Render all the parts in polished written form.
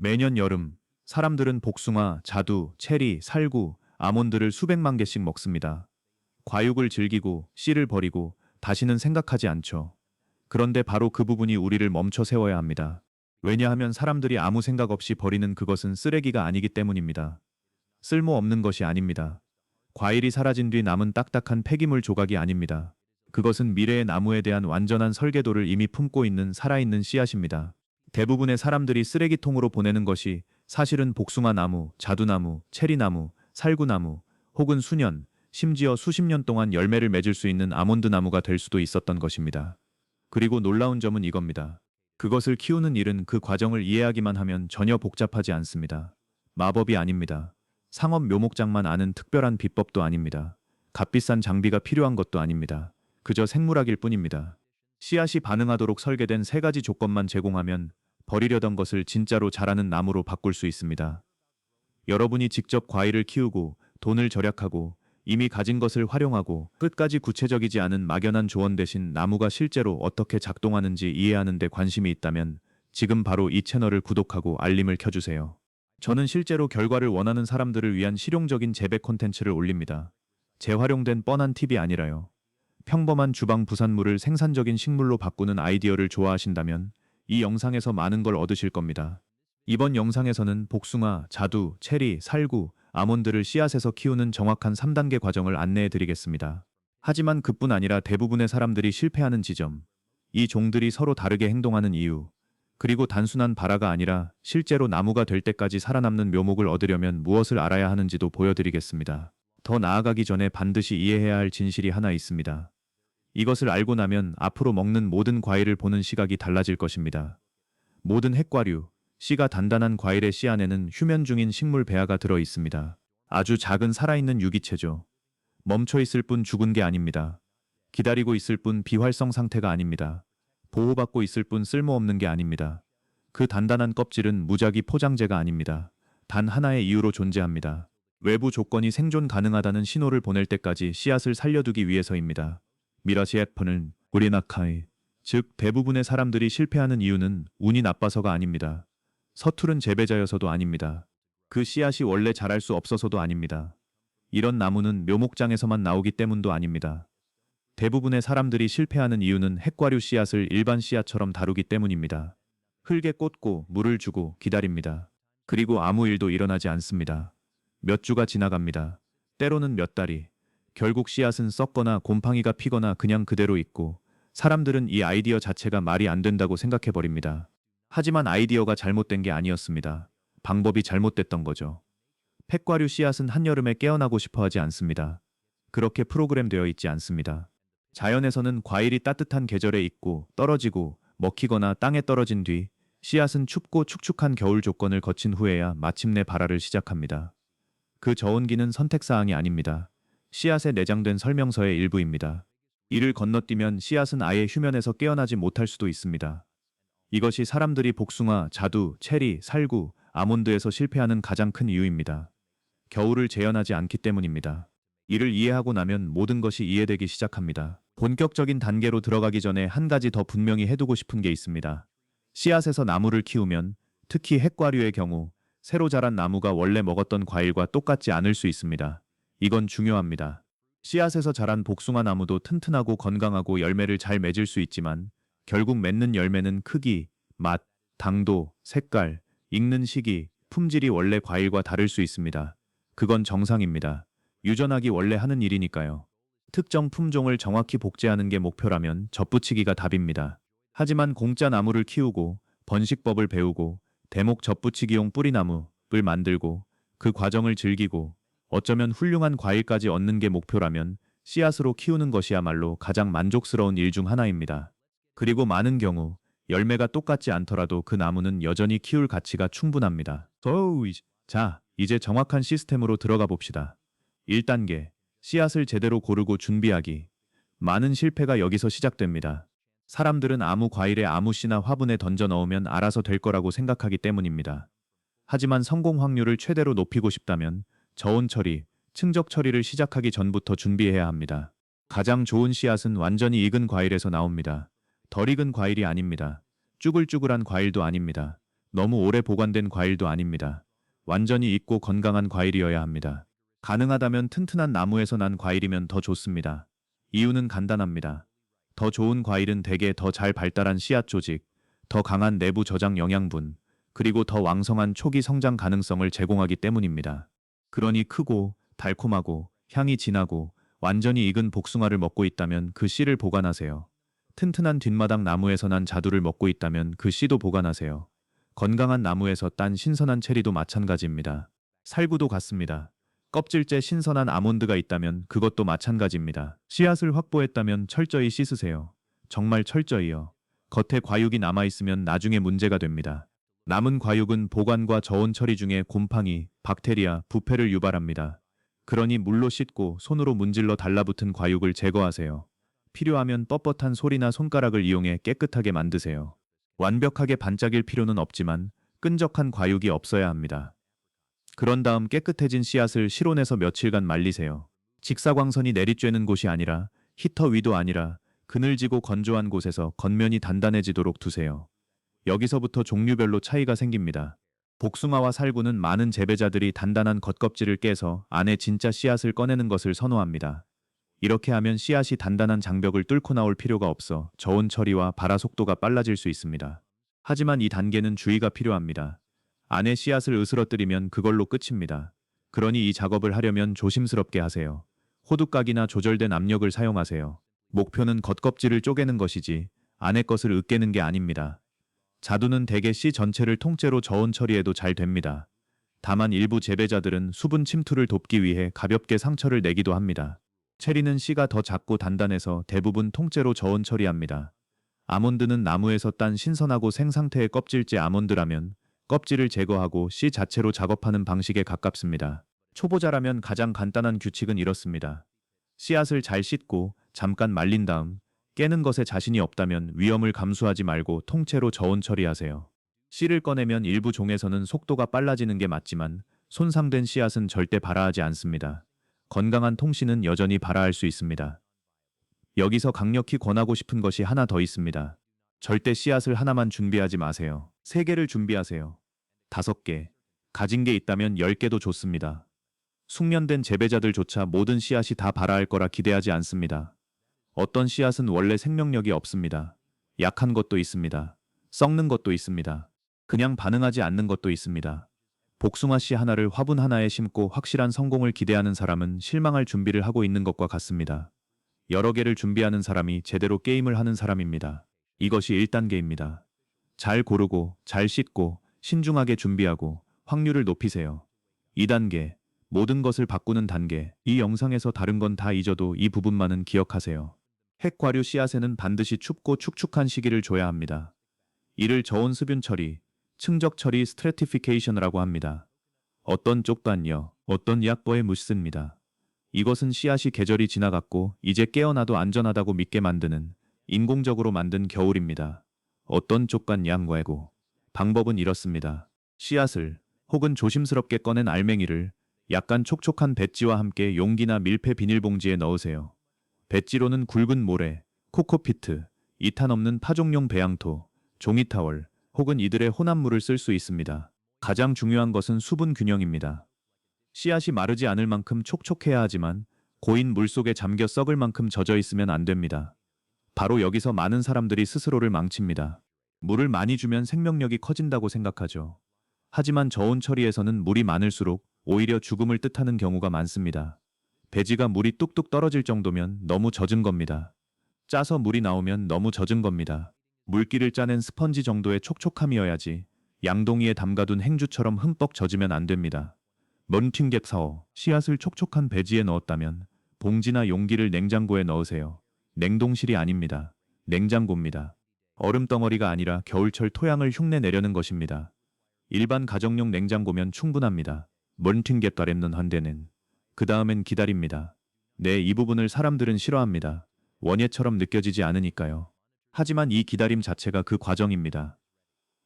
매년 여름, 사람들은 복숭아, 자두, 체리, 살구, 아몬드를 수백만 개씩 먹습니다. 과육을 즐기고 씨를 버리고 다시는 생각하지 않죠. 그런데 바로 그 부분이 우리를 멈춰 세워야 합니다. 왜냐하면 사람들이 아무 생각 없이 버리는 그것은 쓰레기가 아니기 때문입니다. 쓸모없는 것이 아닙니다. 과일이 사라진 뒤 남은 딱딱한 폐기물 조각이 아닙니다. 그것은 미래의 나무에 대한 완전한 설계도를 이미 품고 있는 살아있는 씨앗입니다. 대부분의 사람들이 쓰레기통으로 보내는 것이 사실은 복숭아 나무, 자두나무, 체리나무, 살구나무, 혹은 수년, 심지어 수십 년 동안 열매를 맺을 수 있는 아몬드 나무가 될 수도 있었던 것입니다. 그리고 놀라운 점은 이겁니다. 그것을 키우는 일은 그 과정을 이해하기만 하면 전혀 복잡하지 않습니다. 마법이 아닙니다. 상업 묘목장만 아는 특별한 비법도 아닙니다. 값비싼 장비가 필요한 것도 아닙니다. 그저 생물학일 뿐입니다. 씨앗이 반응하도록 설계된 세 가지 조건만 제공하면 버리려던 것을 진짜로 자라는 나무로 바꿀 수 있습니다. 여러분이 직접 과일을 키우고 돈을 절약하고 이미 가진 것을 활용하고 끝까지 구체적이지 않은 막연한 조언 대신 나무가 실제로 어떻게 작동하는지 이해하는 데 관심이 있다면 지금 바로 이 채널을 구독하고 알림을 켜주세요. 저는 실제로 결과를 원하는 사람들을 위한 실용적인 재배 콘텐츠를 올립니다. 재활용된 뻔한 팁이 아니라요. 평범한 주방 부산물을 생산적인 식물로 바꾸는 아이디어를 좋아하신다면 이 영상에서 많은 걸 얻으실 겁니다. 이번 영상에서는 복숭아, 자두, 체리, 살구, 아몬드를 씨앗에서 키우는 정확한 3단계 과정을 안내해 드리겠습니다. 하지만 그뿐 아니라 대부분의 사람들이 실패하는 지점, 이 종들이 서로 다르게 행동하는 이유, 그리고 단순한 발화가 아니라 실제로 나무가 될 때까지 살아남는 묘목을 얻으려면 무엇을 알아야 하는지도 보여드리겠습니다. 더 나아가기 전에 반드시 이해해야 할 진실이 하나 있습니다. 이것을 알고 나면 앞으로 먹는 모든 과일을 보는 시각이 달라질 것입니다. 모든 핵과류, 씨가 단단한 과일의 씨 안에는 휴면 중인 식물 배아가 들어 있습니다. 아주 작은 살아있는 유기체죠. 멈춰 있을 뿐 죽은 게 아닙니다. 기다리고 있을 뿐 비활성 상태가 아닙니다. 보호받고 있을 뿐 쓸모없는 게 아닙니다. 그 단단한 껍질은 무작위 포장재가 아닙니다. 단 하나의 이유로 존재합니다. 외부 조건이 생존 가능하다는 신호를 보낼 때까지 씨앗을 살려두기 위해서입니다. 미라시에프는 우리나카이, 즉 대부분의 사람들이 실패하는 이유는 운이 나빠서가 아닙니다. 서투른 재배자여서도 아닙니다. 그 씨앗이 원래 자랄 수 없어서도 아닙니다. 이런 나무는 묘목장에서만 나오기 때문도 아닙니다. 대부분의 사람들이 실패하는 이유는 핵과류 씨앗을 일반 씨앗처럼 다루기 때문입니다. 흙에 꽂고 물을 주고 기다립니다. 그리고 아무 일도 일어나지 않습니다. 몇 주가 지나갑니다. 때로는 몇 달이. 결국 씨앗은 썩거나 곰팡이가 피거나 그냥 그대로 있고 사람들은 이 아이디어 자체가 말이 안 된다고 생각해버립니다. 하지만 아이디어가 잘못된 게 아니었습니다. 방법이 잘못됐던 거죠. 팩과류 씨앗은 한여름에 깨어나고 싶어 하지 않습니다. 그렇게 프로그램되어 있지 않습니다. 자연에서는 과일이 따뜻한 계절에 익고 떨어지고 먹히거나 땅에 떨어진 뒤 씨앗은 춥고 축축한 겨울 조건을 거친 후에야 마침내 발화를 시작합니다. 그 저온기는 선택사항이 아닙니다. 씨앗에 내장된 설명서의 일부입니다. 이를 건너뛰면 씨앗은 아예 휴면에서 깨어나지 못할 수도 있습니다. 이것이 사람들이 복숭아, 자두, 체리, 살구, 아몬드에서 실패하는 가장 큰 이유입니다. 겨울을 재현하지 않기 때문입니다. 이를 이해하고 나면 모든 것이 이해되기 시작합니다. 본격적인 단계로 들어가기 전에 한 가지 더 분명히 해두고 싶은 게 있습니다. 씨앗에서 나무를 키우면, 특히 핵과류의 경우, 새로 자란 나무가 원래 먹었던 과일과 똑같지 않을 수 있습니다. 이건 중요합니다. 씨앗에서 자란 복숭아 나무도 튼튼하고 건강하고 열매를 잘 맺을 수 있지만 결국 맺는 열매는 크기, 맛, 당도, 색깔, 익는 시기, 품질이 원래 과일과 다를 수 있습니다. 그건 정상입니다. 유전학이 원래 하는 일이니까요. 특정 품종을 정확히 복제하는 게 목표라면 접붙이기가 답입니다. 하지만 공짜 나무를 키우고 번식법을 배우고 대목 접붙이기용 뿌리나무를 만들고 그 과정을 즐기고 어쩌면 훌륭한 과일까지 얻는 게 목표라면 씨앗으로 키우는 것이야말로 가장 만족스러운 일 중 하나입니다. 그리고 많은 경우 열매가 똑같지 않더라도 그 나무는 여전히 키울 가치가 충분합니다. 자, 이제 정확한 시스템으로 들어가 봅시다. 1단계, 씨앗을 제대로 고르고 준비하기. 많은 실패가 여기서 시작됩니다. 사람들은 아무 과일에 아무 씨나 화분에 던져 넣으면 알아서 될 거라고 생각하기 때문입니다. 하지만 성공 확률을 최대로 높이고 싶다면 저온 처리, 측적 처리를 시작하기 전부터 준비해야 합니다. 가장 좋은 씨앗은 완전히 익은 과일에서 나옵니다. 덜 익은 과일이 아닙니다. 쭈글쭈글한 과일도 아닙니다. 너무 오래 보관된 과일도 아닙니다. 완전히 익고 건강한 과일이어야 합니다. 가능하다면 튼튼한 나무에서 난 과일이면 더 좋습니다. 이유는 간단합니다. 더 좋은 과일은 대개 더 잘 발달한 씨앗 조직, 더 강한 내부 저장 영양분, 그리고 더 왕성한 초기 성장 가능성을 제공하기 때문입니다. 그러니 크고 달콤하고 향이 진하고 완전히 익은 복숭아를 먹고 있다면 그 씨를 보관하세요. 튼튼한 뒷마당 나무에서 난 자두를 먹고 있다면 그 씨도 보관하세요. 건강한 나무에서 딴 신선한 체리도 마찬가지입니다. 살구도 같습니다. 껍질째 신선한 아몬드가 있다면 그것도 마찬가지입니다. 씨앗을 확보했다면 철저히 씻으세요. 정말 철저히요. 겉에 과육이 남아있으면 나중에 문제가 됩니다. 남은 과육은 보관과 저온 처리 중에 곰팡이, 박테리아, 부패를 유발합니다. 그러니 물로 씻고 손으로 문질러 달라붙은 과육을 제거하세요. 필요하면 뻣뻣한 솔이나 손가락을 이용해 깨끗하게 만드세요. 완벽하게 반짝일 필요는 없지만 끈적한 과육이 없어야 합니다. 그런 다음 깨끗해진 씨앗을 실온에서 며칠간 말리세요. 직사광선이 내리쬐는 곳이 아니라 히터 위도 아니라 그늘지고 건조한 곳에서 겉면이 단단해지도록 두세요. 여기서부터 종류별로 차이가 생깁니다. 복숭아와 살구는 많은 재배자들이 단단한 겉껍질을 깨서 안에 진짜 씨앗을 꺼내는 것을 선호합니다. 이렇게 하면 씨앗이 단단한 장벽을 뚫고 나올 필요가 없어 저온 처리와 발화 속도가 빨라질 수 있습니다. 하지만 이 단계는 주의가 필요합니다. 안에 씨앗을 으스러뜨리면 그걸로 끝입니다. 그러니 이 작업을 하려면 조심스럽게 하세요. 호두깍이나 조절된 압력을 사용하세요. 목표는 겉껍질을 쪼개는 것이지 안에 것을 으깨는 게 아닙니다. 자두는 대개 씨 전체를 통째로 저온 처리해도 잘 됩니다. 다만 일부 재배자들은 수분 침투를 돕기 위해 가볍게 상처를 내기도 합니다. 체리는 씨가 더 작고 단단해서 대부분 통째로 저온 처리합니다. 아몬드는 나무에서 딴 신선하고 생상태의 껍질째 아몬드라면 껍질을 제거하고 씨 자체로 작업하는 방식에 가깝습니다. 초보자라면 가장 간단한 규칙은 이렇습니다. 씨앗을 잘 씻고 잠깐 말린 다음 깨는 것에 자신이 없다면 위험을 감수하지 말고 통째로 저온 처리하세요. 씨를 꺼내면 일부 종에서는 속도가 빨라지는 게 맞지만 손상된 씨앗은 절대 발화하지 않습니다. 건강한 통씨는 여전히 발화할 수 있습니다. 여기서 강력히 권하고 싶은 것이 하나 더 있습니다. 절대 씨앗을 하나만 준비하지 마세요. 3개를 준비하세요. 5개. 가진 게 있다면 10개도 좋습니다. 숙련된 재배자들조차 모든 씨앗이 다 발화할 거라 기대하지 않습니다. 어떤 씨앗은 원래 생명력이 없습니다. 약한 것도 있습니다. 썩는 것도 있습니다. 그냥 반응하지 않는 것도 있습니다. 복숭아 씨 하나를 화분 하나에 심고 확실한 성공을 기대하는 사람은 실망할 준비를 하고 있는 것과 같습니다. 여러 개를 준비하는 사람이 제대로 게임을 하는 사람입니다. 이것이 1단계입니다. 잘 고르고, 잘 씻고, 신중하게 준비하고 확률을 높이세요. 2단계, 모든 것을 바꾸는 단계. 이 영상에서 다른 건 다 잊어도 이 부분만은 기억하세요. 핵과류 씨앗에는 반드시 춥고 축축한 시기를 줘야 합니다. 이를 저온 수분 처리, 측적 처리 스트래티피케이션이라고 합니다. 어떤 쪽단요, 어떤 약보에 묻습니다. 이것은 씨앗이 계절이 지나갔고 이제 깨어나도 안전하다고 믿게 만드는 인공적으로 만든 겨울입니다. 어떤 쪽간 양외고. 방법은 이렇습니다. 씨앗을 혹은 조심스럽게 꺼낸 알맹이를 약간 촉촉한 배지와 함께 용기나 밀폐 비닐봉지에 넣으세요. 배지로는 굵은 모래, 코코피트, 이탄 없는 파종용 배양토, 종이타월 혹은 이들의 혼합물을 쓸 수 있습니다. 가장 중요한 것은 수분 균형입니다. 씨앗이 마르지 않을 만큼 촉촉해야 하지만 고인 물 속에 잠겨 썩을 만큼 젖어 있으면 안 됩니다. 바로 여기서 많은 사람들이 스스로를 망칩니다. 물을 많이 주면 생명력이 커진다고 생각하죠. 하지만 저온 처리에서는 물이 많을수록 오히려 죽음을 뜻하는 경우가 많습니다. 배지가 물이 뚝뚝 떨어질 정도면 너무 젖은 겁니다. 짜서 물이 나오면 너무 젖은 겁니다. 물기를 짜낸 스펀지 정도의 촉촉함이어야지 양동이에 담가둔 행주처럼 흠뻑 젖으면 안 됩니다. 먼팅겟사워 씨앗을 촉촉한 배지에 넣었다면 봉지나 용기를 냉장고에 넣으세요. 냉동실이 아닙니다. 냉장고입니다. 얼음덩어리가 아니라 겨울철 토양을 흉내 내려는 것입니다. 일반 가정용 냉장고면 충분합니다. 먼팅겟가랩는 한데는 그 다음엔 기다립니다. 네, 이 부분을 사람들은 싫어합니다. 원예처럼 느껴지지 않으니까요. 하지만 이 기다림 자체가 그 과정입니다.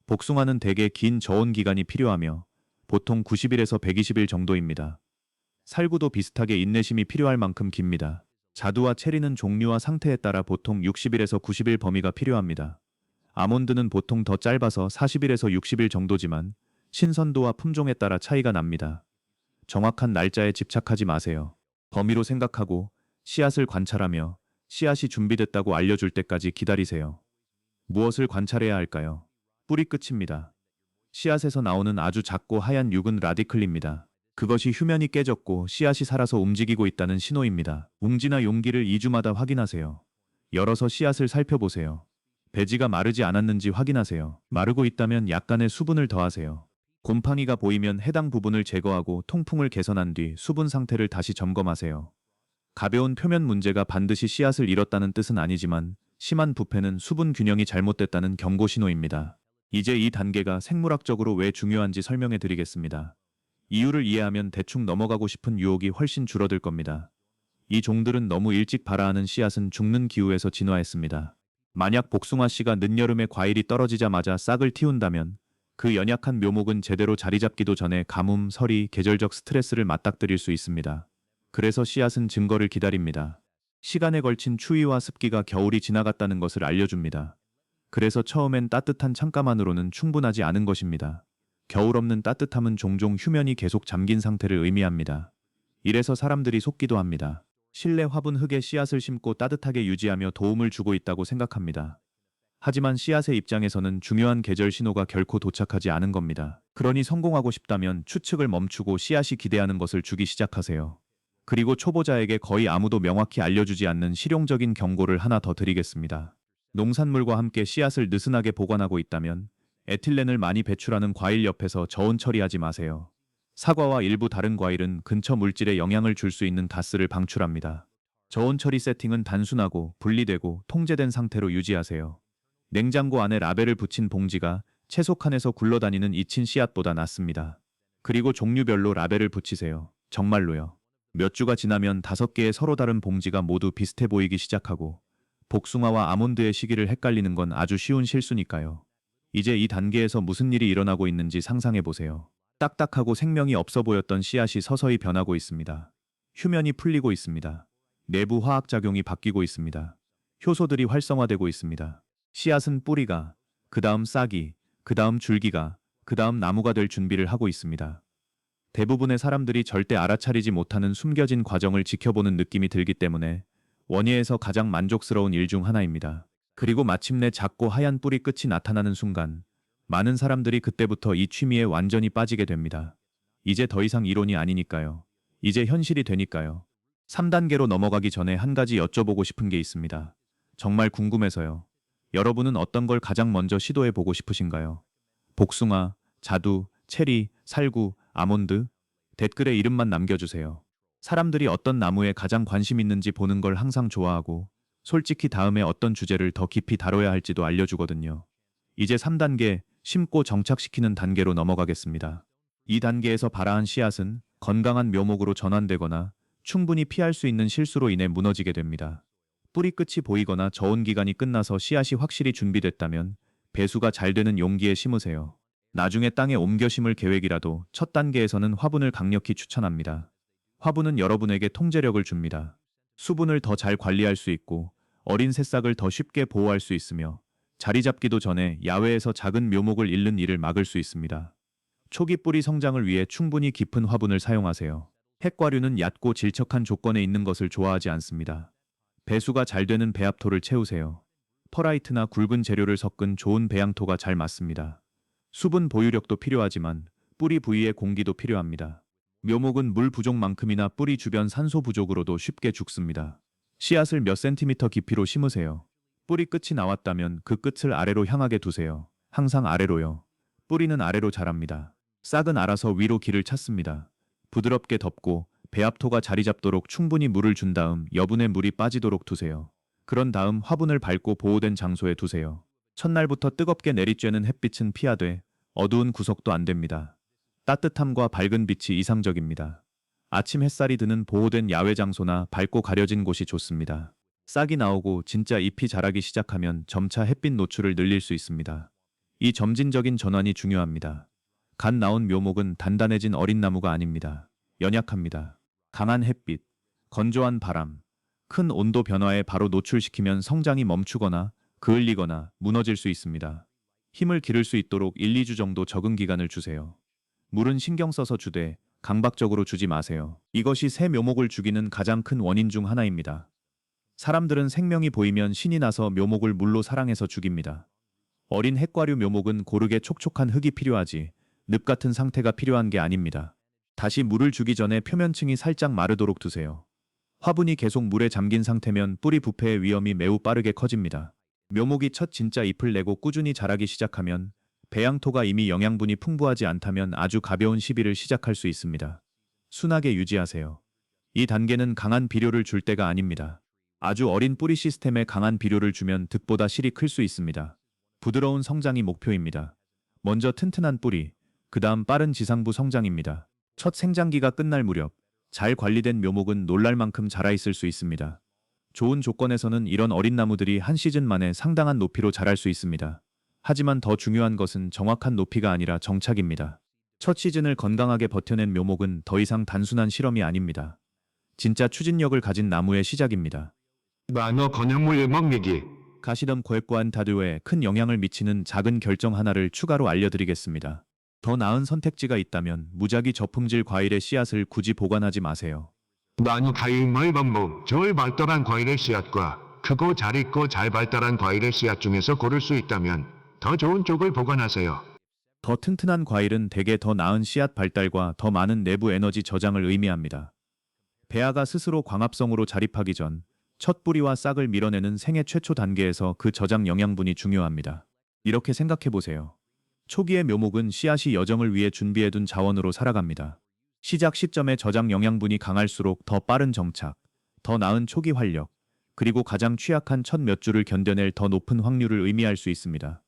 복숭아는 대개 긴 저온 기간이 필요하며 보통 90일에서 120일 정도입니다. 살구도 비슷하게 인내심이 필요할 만큼 깁니다. 자두와 체리는 종류와 상태에 따라 보통 60일에서 90일 범위가 필요합니다. 아몬드는 보통 더 짧아서 40일에서 60일 정도지만 신선도와 품종에 따라 차이가 납니다. 정확한 날짜에 집착하지 마세요. 범위로 생각하고 씨앗을 관찰하며 씨앗이 준비됐다고 알려줄 때까지 기다리세요. 무엇을 관찰해야 할까요? 뿌리 끝입니다. 씨앗에서 나오는 아주 작고 하얀 육은 라디클입니다. 그것이 휴면이 깨졌고 씨앗이 살아서 움직이고 있다는 신호입니다. 웅지나 용기를 2주마다 확인하세요. 열어서 씨앗을 살펴보세요. 배지가 마르지 않았는지 확인하세요. 마르고 있다면 약간의 수분을 더하세요. 곰팡이가 보이면 해당 부분을 제거하고 통풍을 개선한 뒤 수분 상태를 다시 점검하세요. 가벼운 표면 문제가 반드시 씨앗을 잃었다는 뜻은 아니지만 심한 부패는 수분 균형이 잘못됐다는 경고 신호입니다. 이제 이 단계가 생물학적으로 왜 중요한지 설명해 드리겠습니다. 이유를 이해하면 대충 넘어가고 싶은 유혹이 훨씬 줄어들 겁니다. 이 종들은 너무 일찍 발아하는 씨앗은 죽는 기후에서 진화했습니다. 만약 복숭아 씨가 늦여름에 과일이 떨어지자마자 싹을 틔운다면 그 연약한 묘목은 제대로 자리 잡기도 전에 가뭄, 서리, 계절적 스트레스를 맞닥뜨릴 수 있습니다. 그래서 씨앗은 증거를 기다립니다. 시간에 걸친 추위와 습기가 겨울이 지나갔다는 것을 알려줍니다. 그래서 처음엔 따뜻한 창가만으로는 충분하지 않은 것입니다. 겨울 없는 따뜻함은 종종 휴면이 계속 잠긴 상태를 의미합니다. 이래서 사람들이 속기도 합니다. 실내 화분 흙에 씨앗을 심고 따뜻하게 유지하며 도움을 주고 있다고 생각합니다. 하지만 씨앗의 입장에서는 중요한 계절 신호가 결코 도착하지 않은 겁니다. 그러니 성공하고 싶다면 추측을 멈추고 씨앗이 기대하는 것을 주기 시작하세요. 그리고 초보자에게 거의 아무도 명확히 알려주지 않는 실용적인 경고를 하나 더 드리겠습니다. 농산물과 함께 씨앗을 느슨하게 보관하고 있다면 에틸렌을 많이 배출하는 과일 옆에서 저온 처리하지 마세요. 사과와 일부 다른 과일은 근처 물질에 영향을 줄 수 있는 가스를 방출합니다. 저온 처리 세팅은 단순하고 분리되고 통제된 상태로 유지하세요. 냉장고 안에 라벨을 붙인 봉지가 채소 칸에서 굴러다니는 잊힌 씨앗보다 낫습니다. 그리고 종류별로 라벨을 붙이세요. 정말로요. 몇 주가 지나면 5개의 서로 다른 봉지가 모두 비슷해 보이기 시작하고 복숭아와 아몬드의 시기를 헷갈리는 건 아주 쉬운 실수니까요. 이제 이 단계에서 무슨 일이 일어나고 있는지 상상해 보세요. 딱딱하고 생명이 없어 보였던 씨앗이 서서히 변하고 있습니다. 휴면이 풀리고 있습니다. 내부 화학작용이 바뀌고 있습니다. 효소들이 활성화되고 있습니다. 씨앗은 뿌리가, 그 다음 싹이, 그 다음 줄기가, 그 다음 나무가 될 준비를 하고 있습니다. 대부분의 사람들이 절대 알아차리지 못하는 숨겨진 과정을 지켜보는 느낌이 들기 때문에 원예에서 가장 만족스러운 일 중 하나입니다. 그리고 마침내 작고 하얀 뿌리 끝이 나타나는 순간 많은 사람들이 그때부터 이 취미에 완전히 빠지게 됩니다. 이제 더 이상 이론이 아니니까요. 이제 현실이 되니까요. 3단계로 넘어가기 전에 한 가지 여쭤보고 싶은 게 있습니다. 정말 궁금해서요. 여러분은 어떤 걸 가장 먼저 시도해 보고 싶으신가요? 복숭아, 자두, 체리, 살구, 아몬드? 댓글에 이름만 남겨주세요. 사람들이 어떤 나무에 가장 관심 있는지 보는 걸 항상 좋아하고 솔직히 다음에 어떤 주제를 더 깊이 다뤄야 할지도 알려주거든요. 이제 3단계, 심고 정착시키는 단계로 넘어가겠습니다. 이 단계에서 발아한 씨앗은 건강한 묘목으로 전환되거나 충분히 피할 수 있는 실수로 인해 무너지게 됩니다. 뿌리 끝이 보이거나 저온 기간이 끝나서 씨앗이 확실히 준비됐다면 배수가 잘 되는 용기에 심으세요. 나중에 땅에 옮겨 심을 계획이라도 첫 단계에서는 화분을 강력히 추천합니다. 화분은 여러분에게 통제력을 줍니다. 수분을 더 잘 관리할 수 있고 어린 새싹을 더 쉽게 보호할 수 있으며 자리 잡기도 전에 야외에서 작은 묘목을 잃는 일을 막을 수 있습니다. 초기 뿌리 성장을 위해 충분히 깊은 화분을 사용하세요. 핵과류는 얕고 질척한 조건에 있는 것을 좋아하지 않습니다. 배수가 잘 되는 배합토를 채우세요. 퍼라이트나 굵은 재료를 섞은 좋은 배양토가 잘 맞습니다. 수분 보유력도 필요하지만 뿌리 부위의 공기도 필요합니다. 묘목은 물 부족만큼이나 뿌리 주변 산소 부족으로도 쉽게 죽습니다. 씨앗을 몇 센티미터 깊이로 심으세요. 뿌리 끝이 나왔다면 그 끝을 아래로 향하게 두세요. 항상 아래로요. 뿌리는 아래로 자랍니다. 싹은 알아서 위로 길을 찾습니다. 부드럽게 덮고 배합토가 자리 잡도록 충분히 물을 준 다음 여분의 물이 빠지도록 두세요. 그런 다음 화분을 밝고 보호된 장소에 두세요. 첫날부터 뜨겁게 내리쬐는 햇빛은 피하되 어두운 구석도 안 됩니다. 따뜻함과 밝은 빛이 이상적입니다. 아침 햇살이 드는 보호된 야외 장소나 밝고 가려진 곳이 좋습니다. 싹이 나오고 진짜 잎이 자라기 시작하면 점차 햇빛 노출을 늘릴 수 있습니다. 이 점진적인 전환이 중요합니다. 갓 나온 묘목은 단단해진 어린 나무가 아닙니다. 연약합니다. 강한 햇빛, 건조한 바람, 큰 온도 변화에 바로 노출시키면 성장이 멈추거나 그을리거나 무너질 수 있습니다. 힘을 기를 수 있도록 1, 2주 정도 적응 기간을 주세요. 물은 신경 써서 주되 강박적으로 주지 마세요. 이것이 새 묘목을 죽이는 가장 큰 원인 중 하나입니다. 사람들은 생명이 보이면 신이 나서 묘목을 물로 사랑해서 죽입니다. 어린 핵과류 묘목은 고르게 촉촉한 흙이 필요하지 늪 같은 상태가 필요한 게 아닙니다. 다시 물을 주기 전에 표면층이 살짝 마르도록 두세요. 화분이 계속 물에 잠긴 상태면 뿌리 부패의 위험이 매우 빠르게 커집니다. 묘목이 첫 진짜 잎을 내고 꾸준히 자라기 시작하면 배양토가 이미 영양분이 풍부하지 않다면 아주 가벼운 시비를 시작할 수 있습니다. 순하게 유지하세요. 이 단계는 강한 비료를 줄 때가 아닙니다. 아주 어린 뿌리 시스템에 강한 비료를 주면 득보다 실이 클 수 있습니다. 부드러운 성장이 목표입니다. 먼저 튼튼한 뿌리, 그 다음 빠른 지상부 성장입니다. 첫 생장기가 끝날 무렵 잘 관리된 묘목은 놀랄 만큼 자라있을 수 있습니다. 좋은 조건에서는 이런 어린 나무들이 한 시즌 만에 상당한 높이로 자랄 수 있습니다. 하지만 더 중요한 것은 정확한 높이가 아니라 정착입니다. 첫 시즌을 건강하게 버텨낸 묘목은 더 이상 단순한 실험이 아닙니다. 진짜 추진력을 가진 나무의 시작입니다. 나노 건영물 먹이기. 가시덤 고액관 다듀에 큰 영향을 미치는 작은 결정 하나를 추가로 알려드리겠습니다. 더 나은 선택지가 있다면 무작위 저품질 과일의 씨앗을 굳이 보관하지 마세요. 나노 과일물 방법. 절 발달한 과일의 씨앗과 크고 잘 익고 잘 발달한 과일의 씨앗 중에서 고를 수 있다면 더 좋은 쪽을 보관하세요. 더 튼튼한 과일은 대개 더 나은 씨앗 발달과 더 많은 내부 에너지 저장을 의미합니다. 배아가 스스로 광합성으로 자립하기 전 첫 뿌리와 싹을 밀어내는 생애 최초 단계에서 그 저장 영양분이 중요합니다. 이렇게 생각해 보세요. 초기의 묘목은 씨앗이 여정을 위해 준비해둔 자원으로 살아갑니다. 시작 시점에 저장 영양분이 강할수록 더 빠른 정착, 더 나은 초기 활력, 그리고 가장 취약한 첫 몇 주를 견뎌낼 더 높은 확률을 의미할 수 있습니다.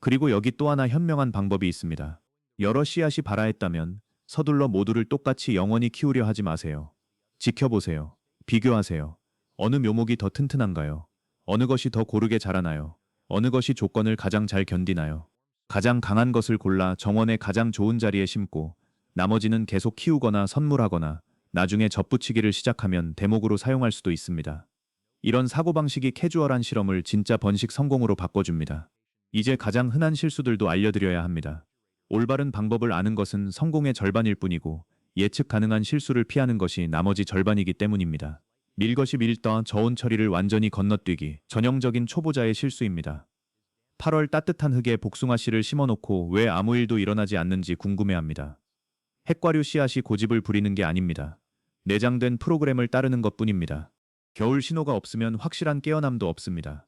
그리고 여기 또 하나 현명한 방법이 있습니다. 여러 씨앗이 발아했다면 서둘러 모두를 똑같이 영원히 키우려 하지 마세요. 지켜보세요. 비교하세요. 어느 묘목이 더 튼튼한가요? 어느 것이 더 고르게 자라나요? 어느 것이 조건을 가장 잘 견디나요? 가장 강한 것을 골라 정원의 가장 좋은 자리에 심고 나머지는 계속 키우거나 선물하거나 나중에 접붙이기를 시작하면 대목으로 사용할 수도 있습니다. 이런 사고방식이 캐주얼한 실험을 진짜 번식 성공으로 바꿔줍니다. 이제 가장 흔한 실수들도 알려드려야 합니다. 올바른 방법을 아는 것은 성공의 절반일 뿐이고 예측 가능한 실수를 피하는 것이 나머지 절반이기 때문입니다. 밀것이 밀떠 저온 처리를 완전히 건너뛰기, 전형적인 초보자의 실수입니다. 8월 따뜻한 흙에 복숭아 씨를 심어놓고 왜 아무 일도 일어나지 않는지 궁금해합니다. 핵과류 씨앗이 고집을 부리는 게 아닙니다. 내장된 프로그램을 따르는 것뿐입니다. 겨울 신호가 없으면 확실한 깨어남도 없습니다.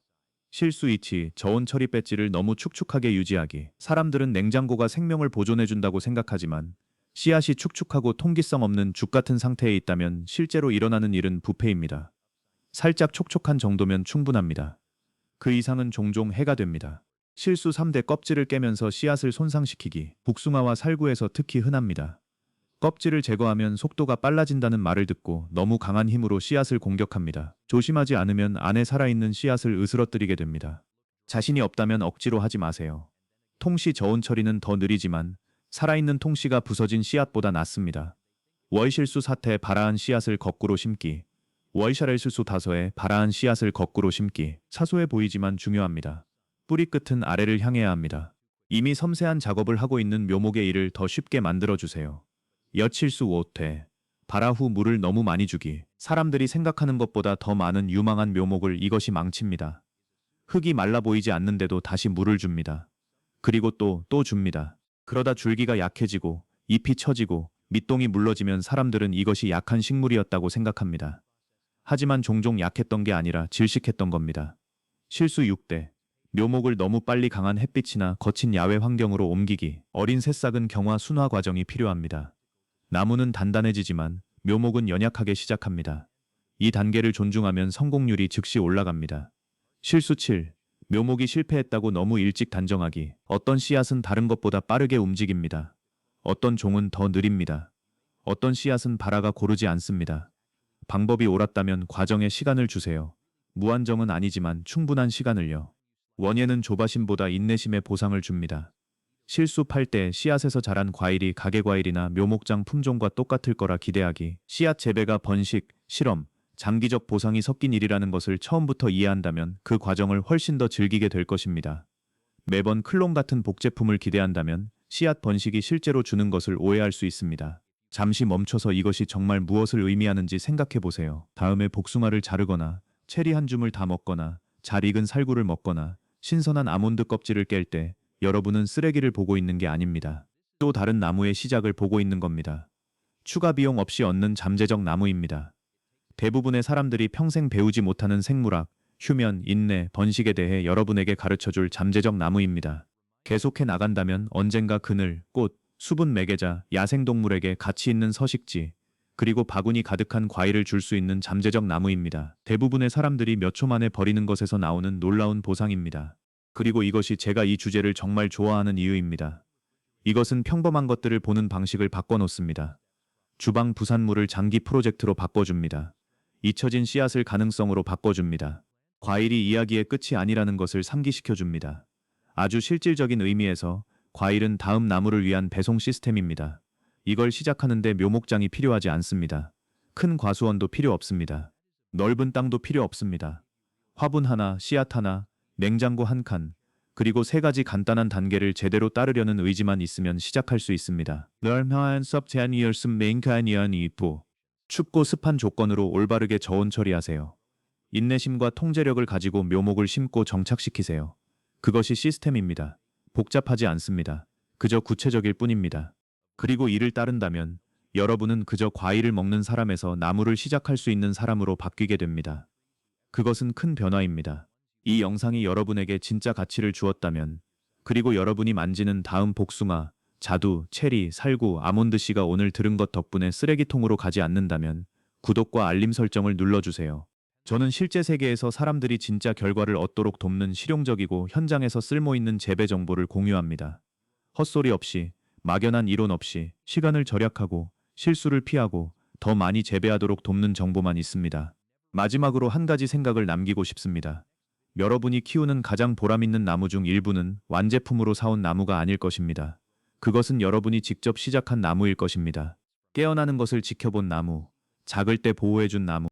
실수 이치, 저온 처리 배지를 너무 축축하게 유지하기. 사람들은 냉장고가 생명을 보존해준다고 생각하지만 씨앗이 축축하고 통기성 없는 죽 같은 상태에 있다면 실제로 일어나는 일은 부패입니다. 살짝 촉촉한 정도면 충분합니다. 그 이상은 종종 해가 됩니다. 실수 3대 껍질을 깨면서 씨앗을 손상시키기. 복숭아와 살구에서 특히 흔합니다. 껍질을 제거하면 속도가 빨라진다는 말을 듣고 너무 강한 힘으로 씨앗을 공격합니다. 조심하지 않으면 안에 살아있는 씨앗을 으스러뜨리게 됩니다. 자신이 없다면 억지로 하지 마세요. 통씨 저온 처리는 더 느리지만 살아있는 통씨가 부서진 씨앗보다 낫습니다. 월실수 4태 발아한 씨앗을 거꾸로 심기. 월샤렐실수 5에 발아한 씨앗을 거꾸로 심기. 사소해 보이지만 중요합니다. 뿌리 끝은 아래를 향해야 합니다. 이미 섬세한 작업을 하고 있는 묘목의 일을 더 쉽게 만들어주세요. 엿실수 5태 발아 후 물을 너무 많이 주기. 사람들이 생각하는 것보다 더 많은 유망한 묘목을 이것이 망칩니다. 흙이 말라 보이지 않는데도 다시 물을 줍니다. 그리고 또 줍니다. 그러다 줄기가 약해지고 잎이 처지고 밑동이 물러지면 사람들은 이것이 약한 식물이었다고 생각합니다. 하지만 종종 약했던 게 아니라 질식했던 겁니다. 실수 6대 묘목을 너무 빨리 강한 햇빛이나 거친 야외 환경으로 옮기기. 어린 새싹은 경화 순화 과정이 필요합니다. 나무는 단단해지지만 묘목은 연약하게 시작합니다. 이 단계를 존중하면 성공률이 즉시 올라갑니다. 실수 7. 묘목이 실패했다고 너무 일찍 단정하기. 어떤 씨앗은 다른 것보다 빠르게 움직입니다. 어떤 종은 더 느립니다. 어떤 씨앗은 발아가 고르지 않습니다. 방법이 옳았다면 과정에 시간을 주세요. 무한정은 아니지만 충분한 시간을요. 원예는 조바심보다 인내심에 보상을 줍니다. 실수 8대 씨앗에서 자란 과일이 가게과일이나 묘목장 품종과 똑같을 거라 기대하기. 씨앗 재배가 번식, 실험, 장기적 보상이 섞인 일이라는 것을 처음부터 이해한다면 그 과정을 훨씬 더 즐기게 될 것입니다. 매번 클론 같은 복제품을 기대한다면 씨앗 번식이 실제로 주는 것을 오해할 수 있습니다. 잠시 멈춰서 이것이 정말 무엇을 의미하는지 생각해 보세요. 다음에 복숭아를 자르거나 체리 한 줌을 다 먹거나 잘 익은 살구를 먹거나 신선한 아몬드 껍질을 깰 때 여러분은 쓰레기를 보고 있는 게 아닙니다. 또 다른 나무의 시작을 보고 있는 겁니다. 추가 비용 없이 얻는 잠재적 나무입니다. 대부분의 사람들이 평생 배우지 못하는 생물학, 휴면, 인내, 번식에 대해 여러분에게 가르쳐줄 잠재적 나무입니다. 계속해 나간다면 언젠가 그늘, 꽃, 수분 매개자, 야생동물에게 가치 있는 서식지, 그리고 바구니 가득한 과일을 줄 수 있는 잠재적 나무입니다. 대부분의 사람들이 몇 초 만에 버리는 것에서 나오는 놀라운 보상입니다. 그리고 이것이 제가 이 주제를 정말 좋아하는 이유입니다. 이것은 평범한 것들을 보는 방식을 바꿔놓습니다. 주방 부산물을 장기 프로젝트로 바꿔줍니다. 잊혀진 씨앗을 가능성으로 바꿔줍니다. 과일이 이야기의 끝이 아니라는 것을 상기시켜줍니다. 아주 실질적인 의미에서 과일은 다음 나무를 위한 배송 시스템입니다. 이걸 시작하는데 묘목장이 필요하지 않습니다. 큰 과수원도 필요 없습니다. 넓은 땅도 필요 없습니다. 화분 하나, 씨앗 하나, 냉장고 한 칸, 그리고 3가지 간단한 단계를 제대로 따르려는 의지만 있으면 시작할 수 있습니다. 춥고 습한 조건으로 올바르게 저온 처리하세요. 인내심과 통제력을 가지고 묘목을 심고 정착시키세요. 그것이 시스템입니다. 복잡하지 않습니다. 그저 구체적일 뿐입니다. 그리고 이를 따른다면 여러분은 그저 과일을 먹는 사람에서 나무를 시작할 수 있는 사람으로 바뀌게 됩니다. 그것은 큰 변화입니다. 이 영상이 여러분에게 진짜 가치를 주었다면, 그리고 여러분이 만지는 다음 복숭아, 자두, 체리, 살구, 아몬드 씨가 오늘 들은 것 덕분에 쓰레기통으로 가지 않는다면 구독과 알림 설정을 눌러주세요. 저는 실제 세계에서 사람들이 진짜 결과를 얻도록 돕는 실용적이고 현장에서 쓸모있는 재배 정보를 공유합니다. 헛소리 없이, 막연한 이론 없이 시간을 절약하고 실수를 피하고 더 많이 재배하도록 돕는 정보만 있습니다. 마지막으로 한 가지 생각을 남기고 싶습니다. 여러분이 키우는 가장 보람있는 나무 중 일부는 완제품으로 사온 나무가 아닐 것입니다. 그것은 여러분이 직접 시작한 나무일 것입니다. 깨어나는 것을 지켜본 나무, 작을 때 보호해준 나무,